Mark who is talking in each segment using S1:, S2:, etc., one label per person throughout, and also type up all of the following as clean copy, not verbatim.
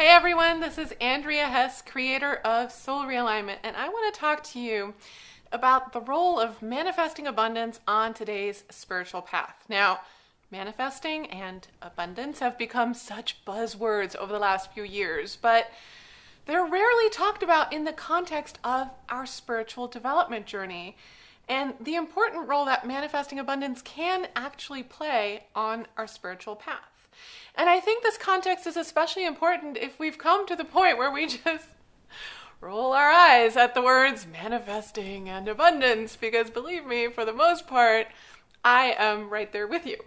S1: Hey everyone, this is Andrea Hess, creator of Soul Realignment, and I want to talk to you about the role of manifesting abundance on today's spiritual path. Now, manifesting and abundance have become such buzzwords over the last few years, but they're rarely talked about in the context of our spiritual development journey and the important role that manifesting abundance can actually play on our spiritual path. And I think this context is especially important if we've come to the point where we just roll our eyes at the words manifesting and abundance, because believe me, for the most part, I am right there with you.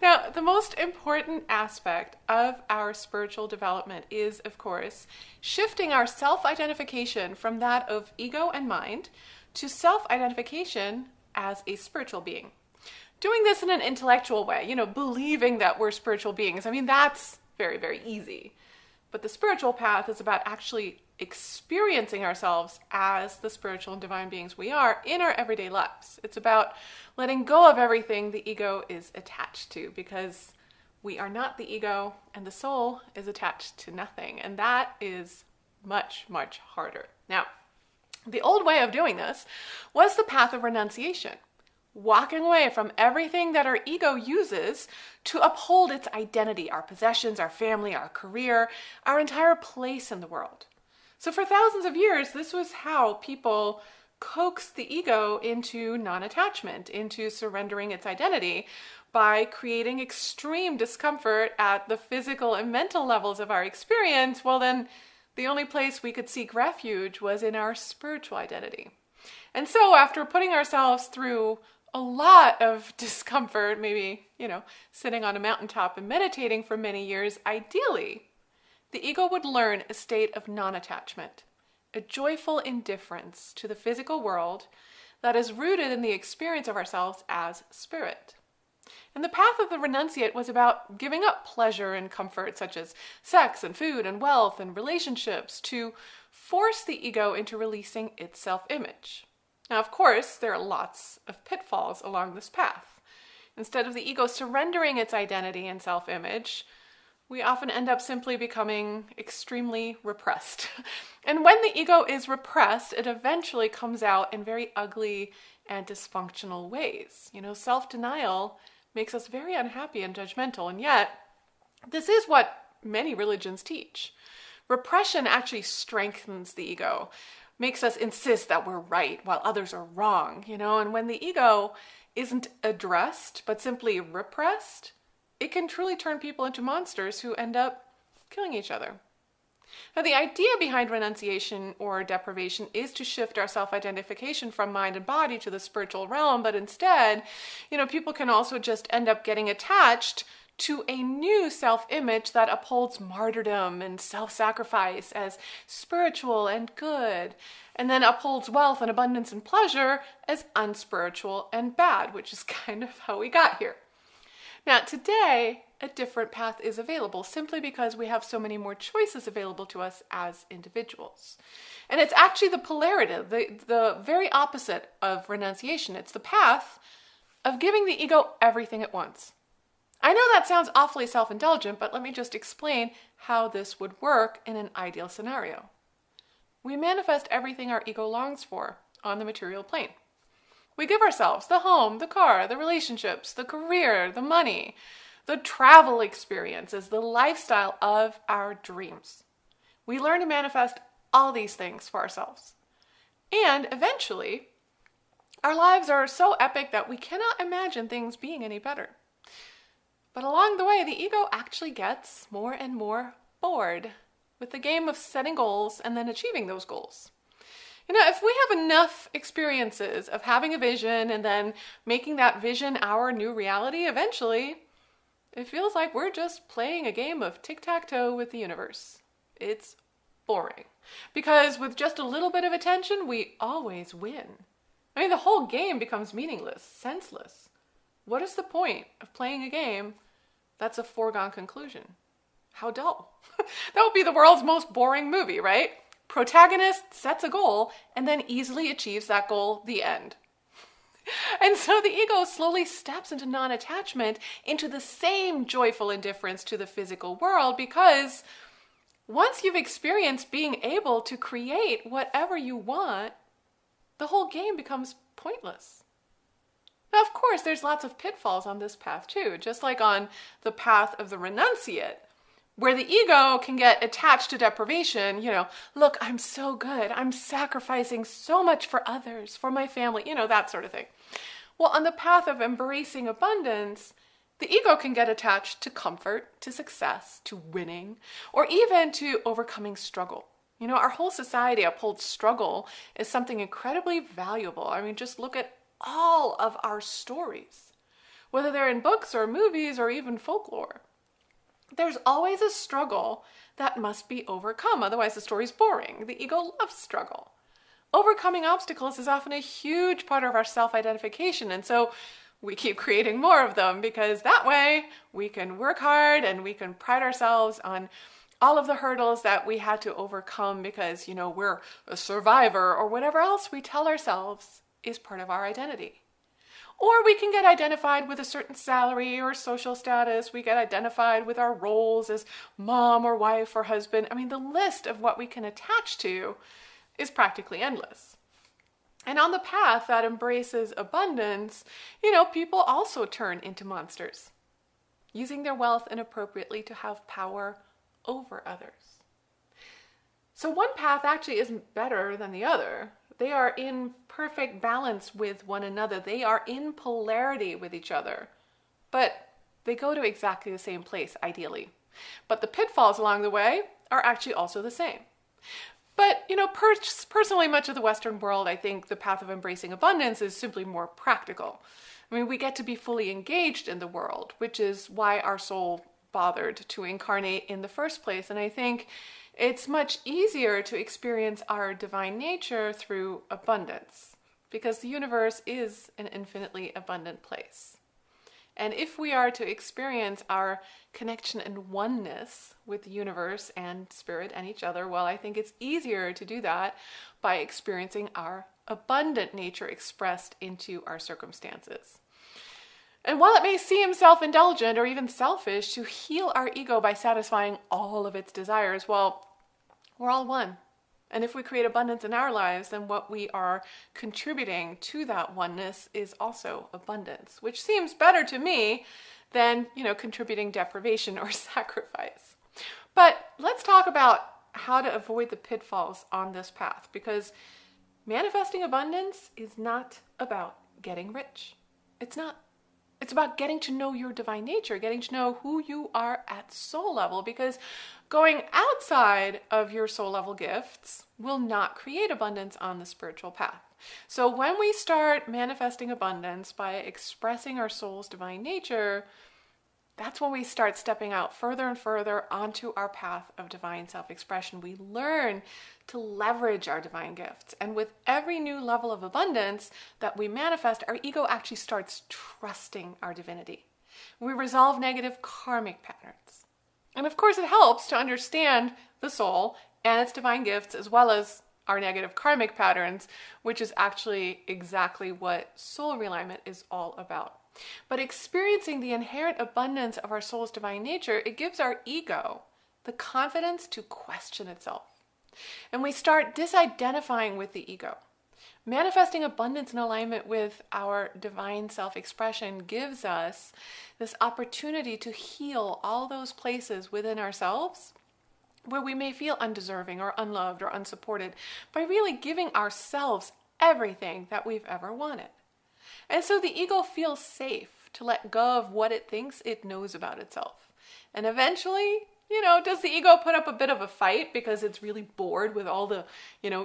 S1: Now, the most important aspect of our spiritual development is, of course, shifting our self-identification from that of ego and mind to self-identification as a spiritual being. Doing this in an intellectual way, believing that we're spiritual beings. I mean, that's very, very easy. But the spiritual path is about actually experiencing ourselves as the spiritual and divine beings we are in our everyday lives. It's about letting go of everything the ego is attached to, because we are not the ego and the soul is attached to nothing. And that is much, much harder. Now, the old way of doing this was the path of renunciation. Walking away from everything that our ego uses to uphold its identity, our possessions, our family, our career, our entire place in the world. So for thousands of years, this was how people coaxed the ego into non-attachment, into surrendering its identity by creating extreme discomfort at the physical and mental levels of our experience. Well, then the only place we could seek refuge was in our spiritual identity. And so after putting ourselves through a lot of discomfort, maybe, sitting on a mountaintop and meditating for many years, ideally, the ego would learn a state of non-attachment, a joyful indifference to the physical world that is rooted in the experience of ourselves as spirit. And the path of the renunciate was about giving up pleasure and comfort, such as sex and food and wealth and relationships, to force the ego into releasing its self-image. Now, of course, there are lots of pitfalls along this path. Instead of the ego surrendering its identity and self-image, we often end up simply becoming extremely repressed. And when the ego is repressed, it eventually comes out in very ugly and dysfunctional ways. Self-denial makes us very unhappy and judgmental, and yet this is what many religions teach. Repression actually strengthens the ego, makes us insist that we're right while others are wrong, and when the ego isn't addressed but simply repressed, it can truly turn people into monsters who end up killing each other. Now, the idea behind renunciation or deprivation is to shift our self-identification from mind and body to the spiritual realm, but instead, people can also just end up getting attached to a new self-image that upholds martyrdom and self-sacrifice as spiritual and good, and then upholds wealth and abundance and pleasure as unspiritual and bad, which is kind of how we got here. Now, today, a different path is available simply because we have so many more choices available to us as individuals. And it's actually the polarity, the very opposite of renunciation. It's the path of giving the ego everything at once. I know that sounds awfully self-indulgent, but let me just explain how this would work in an ideal scenario. We manifest everything our ego longs for on the material plane. We give ourselves the home, the car, the relationships, the career, the money, the travel experiences, the lifestyle of our dreams. We learn to manifest all these things for ourselves. And eventually, our lives are so epic that we cannot imagine things being any better. But along the way, the ego actually gets more and more bored with the game of setting goals and then achieving those goals. If we have enough experiences of having a vision and then making that vision our new reality, eventually, it feels like we're just playing a game of tic-tac-toe with the universe. It's boring. Because with just a little bit of attention, we always win. The whole game becomes meaningless, senseless. What is the point of playing a game that's a foregone conclusion? How dull. That would be the world's most boring movie, right? Protagonist sets a goal and then easily achieves that goal, the end. And so the ego slowly steps into non-attachment, into the same joyful indifference to the physical world, because Once you've experienced being able to create whatever you want, the whole game becomes pointless. Now, of course, there's lots of pitfalls on this path too, just like on the path of the renunciate, where the ego can get attached to deprivation. Look, I'm so good. I'm sacrificing so much for others, for my family, that sort of thing. Well, on the path of embracing abundance, the ego can get attached to comfort, to success, to winning, or even to overcoming struggle. Our whole society upholds struggle as something incredibly valuable. I mean, just look at all of our stories, whether they're in books or movies or even folklore. There's always a struggle that must be overcome. Otherwise, the story's boring. The ego loves struggle. Overcoming obstacles is often a huge part of our self-identification. And so we keep creating more of them because that way we can work hard and we can pride ourselves on all of the hurdles that we had to overcome because, we're a survivor or whatever else we tell ourselves is part of our identity. Or we can get identified with a certain salary or social status. We get identified with our roles as mom or wife or husband. I mean, the list of what we can attach to is practically endless. And on the path that embraces abundance, people also turn into monsters, using their wealth inappropriately to have power over others. So one path actually isn't better than the other. They are in perfect balance with one another. They are in polarity with each other, but they go to exactly the same place, ideally. But the pitfalls along the way are actually also the same. But, personally, much of the Western world, I think the path of embracing abundance is simply more practical. I mean, we get to be fully engaged in the world, which is why our soul bothered to incarnate in the first place. And I think it's much easier to experience our divine nature through abundance, because the universe is an infinitely abundant place. And if we are to experience our connection and oneness with the universe and spirit and each other, well, I think it's easier to do that by experiencing our abundant nature expressed into our circumstances. And while it may seem self-indulgent or even selfish to heal our ego by satisfying all of its desires, well, we're all one. And if we create abundance in our lives, then what we are contributing to that oneness is also abundance, which seems better to me than, contributing deprivation or sacrifice. But let's talk about how to avoid the pitfalls on this path, because manifesting abundance is not about getting rich. It's not. It's about getting to know your divine nature, getting to know who you are at soul level, because going outside of your soul level gifts will not create abundance on the spiritual path. So when we start manifesting abundance by expressing our soul's divine nature, that's when we start stepping out further and further onto our path of divine self-expression. We learn to leverage our divine gifts. And with every new level of abundance that we manifest, our ego actually starts trusting our divinity. We resolve negative karmic patterns. And of course, it helps to understand the soul and its divine gifts, as well as our negative karmic patterns, which is actually exactly what soul realignment is all about. But experiencing the inherent abundance of our soul's divine nature, it gives our ego the confidence to question itself. And we start disidentifying with the ego. Manifesting abundance in alignment with our divine self-expression gives us this opportunity to heal all those places within ourselves where we may feel undeserving or unloved or unsupported, by really giving ourselves everything that we've ever wanted. And so the ego feels safe to let go of what it thinks it knows about itself. And eventually, does the ego put up a bit of a fight because it's really bored with all the,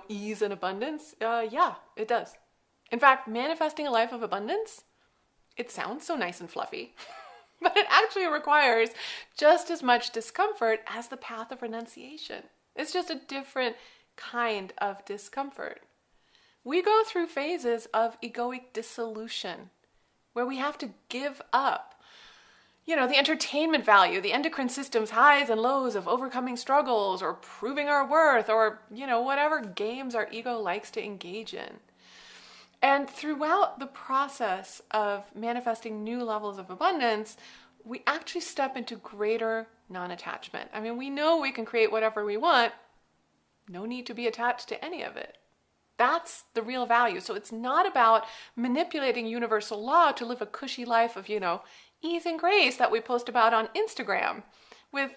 S1: ease and abundance? Yeah, it does. In fact, manifesting a life of abundance, it sounds so nice and fluffy, but it actually requires just as much discomfort as the path of renunciation. It's just a different kind of discomfort. We go through phases of egoic dissolution where we have to give up the entertainment value, the endocrine system's highs and lows of overcoming struggles or proving our worth or, whatever games our ego likes to engage in. And throughout the process of manifesting new levels of abundance, we actually step into greater non-attachment. I mean, we know we can create whatever we want. No need to be attached to any of it. That's the real value. So it's not about manipulating universal law to live a cushy life of, ease and grace that we post about on Instagram with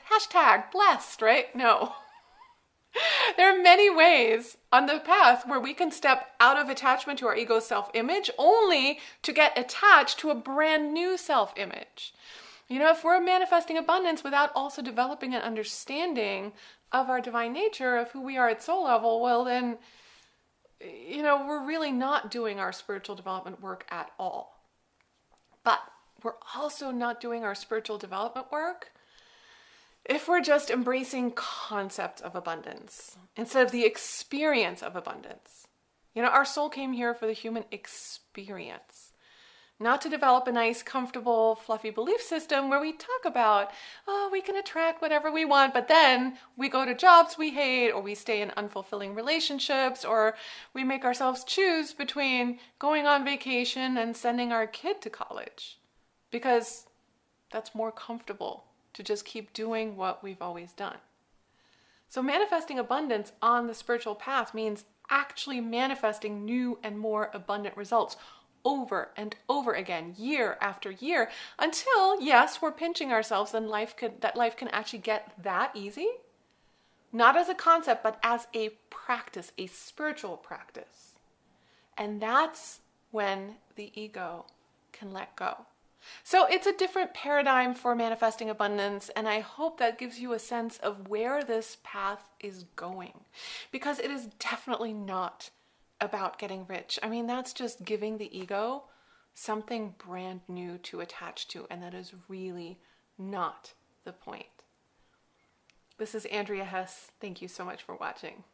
S1: #blessed, right? No. There are many ways on the path where we can step out of attachment to our ego's self-image only to get attached to a brand new self-image. If we're manifesting abundance without also developing an understanding of our divine nature, of who we are at soul level, well then, we're really not doing our spiritual development work at all. But we're also not doing our spiritual development work if we're just embracing concepts of abundance instead of the experience of abundance. Our soul came here for the human experience, not to develop a nice, comfortable, fluffy belief system where we talk about, we can attract whatever we want, but then we go to jobs we hate, or we stay in unfulfilling relationships, or we make ourselves choose between going on vacation and sending our kid to college, because that's more comfortable to just keep doing what we've always done. So manifesting abundance on the spiritual path means actually manifesting new and more abundant results over and over again, year after year, until, yes, we're pinching ourselves and that life can actually get that easy. Not as a concept, but as a practice, a spiritual practice. And that's when the ego can let go. So it's a different paradigm for manifesting abundance, and I hope that gives you a sense of where this path is going, because it is definitely not about getting rich. I mean, that's just giving the ego something brand new to attach to, and that is really not the point. This is Andrea Hess. Thank you so much for watching.